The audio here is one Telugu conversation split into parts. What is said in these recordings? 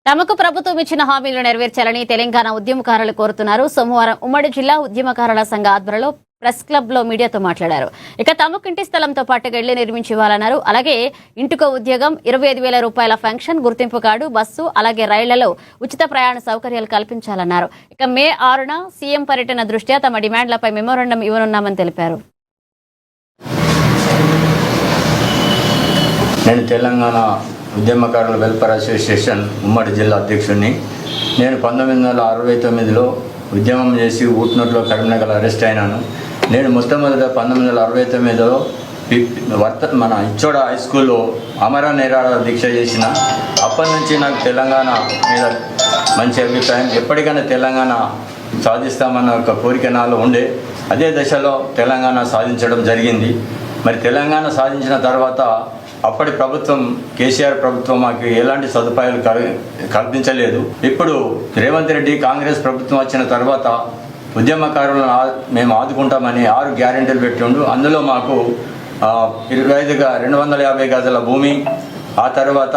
తమకు ప్రభుత్వం ఇచ్చిన హామీలు నెరవేర్చాలని తెలంగాణ ఉద్యమకారులు కోరుతున్నారు. సోమవారం ఉమ్మడి జిల్లా ఉద్యమకారుల సంఘ ఆధ్వర్యంలో ప్రెస్ క్లబ్ లో మీడియాతో మాట్లాడారు. ఇక తమకు ఇంటి స్థలంతో పాటుగా ఇళ్లు నిర్మించి ఇవ్వాలన్నారు. అలాగే ఇంటికో ఉద్యోగం, 25,000 రూపాయల పెన్షన్, గుర్తింపు కార్డు, బస్సు, అలాగే రైళ్లలో ఉచిత ప్రయాణ సౌకర్యాలు కల్పించాలన్నారు. ఇక మే 6న సీఎం పర్యటన దృష్ట్యా తమ డిమాండ్లపై మెమోరాండం ఇవ్వనున్నామని తెలిపారు. నేను తెలంగాణ ఉద్యమకారుల వెల్ఫేర్ అసోసియేషన్ ఉమ్మడి జిల్లా అధ్యక్షుడిని. నేను 1969లో ఉద్యమం చేసి ఊట్నూరులో కరీంనగర్ అరెస్ట్ అయినాను. నేను మొట్టమొదట 1969లో మన ఇచ్చోడ హై స్కూల్లో అమర నిరాహార దీక్ష చేసిన. అప్పటి నుంచి నాకు తెలంగాణ మీద మంచి అభిప్రాయం. ఎప్పటికైనా తెలంగాణ సాధిస్తామన్న ఒక కోరిక నాలో ఉండే. అదే దశలో తెలంగాణ సాధించడం జరిగింది. మరి తెలంగాణ సాధించిన తర్వాత అప్పటి ప్రభుత్వం కేసీఆర్ ప్రభుత్వం మాకు ఎలాంటి సదుపాయాలు కల్పించలేదు. ఇప్పుడు రేవంత్ రెడ్డి కాంగ్రెస్ ప్రభుత్వం వచ్చిన తర్వాత ఉద్యమకారులను మేము ఆదుకుంటామని 6 గ్యారెంటీలు పెట్టిండు. అందులో మాకు 250 గజాల భూమి, ఆ తర్వాత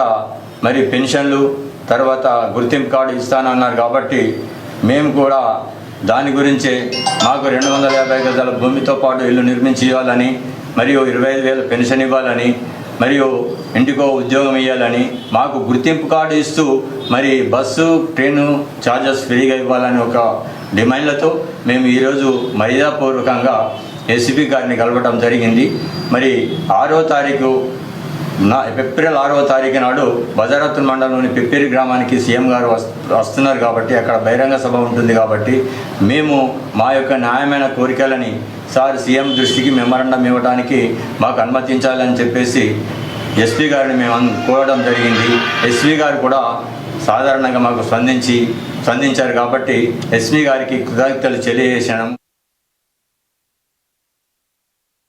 మరి పెన్షన్లు, తర్వాత గుర్తింపు కార్డు ఇస్తానన్నారు. కాబట్టి మేము కూడా దాని గురించే మాకు 250 గజాల భూమితో పాటు ఇల్లు నిర్మించి ఇవ్వాలని, మరియు 25,000 పెన్షన్ ఇవ్వాలని, మరియు ఇంటికో ఉద్యోగం ఇవ్వాలని, మాకు గుర్తింపు కార్డు ఇస్తూ మరి బస్సు ట్రైను ఛార్జెస్ ఫ్రీగా ఇవ్వాలని ఒక డిమాండ్లతో మేము ఈరోజు మర్యాదపూర్వకంగా ఎస్పీ గారిని కలవడం జరిగింది. మరి 6వ తారీఖు ఏప్రిల్ 6వ తారీఖు నాడు బజారత్తుల మండలంలోని పిప్పిరి గ్రామానికి సీఎం గారు వస్తున్నారు. కాబట్టి అక్కడ బహిరంగ సభ ఉంటుంది. కాబట్టి మేము మా యొక్క న్యాయమైన కోరికలని సార్ సీఎం దృష్టికి మెమరాండం ఇవ్వడానికి మాకు అనుమతించాలని చెప్పేసి ఎస్పీ గారిని మేము కోరడం జరిగింది. ఎస్పీ గారు కూడా సాధారణంగా మాకు స్పందించారు. కాబట్టి ఎస్పీ గారికి కృతజ్ఞతలు తెలియజేసాను.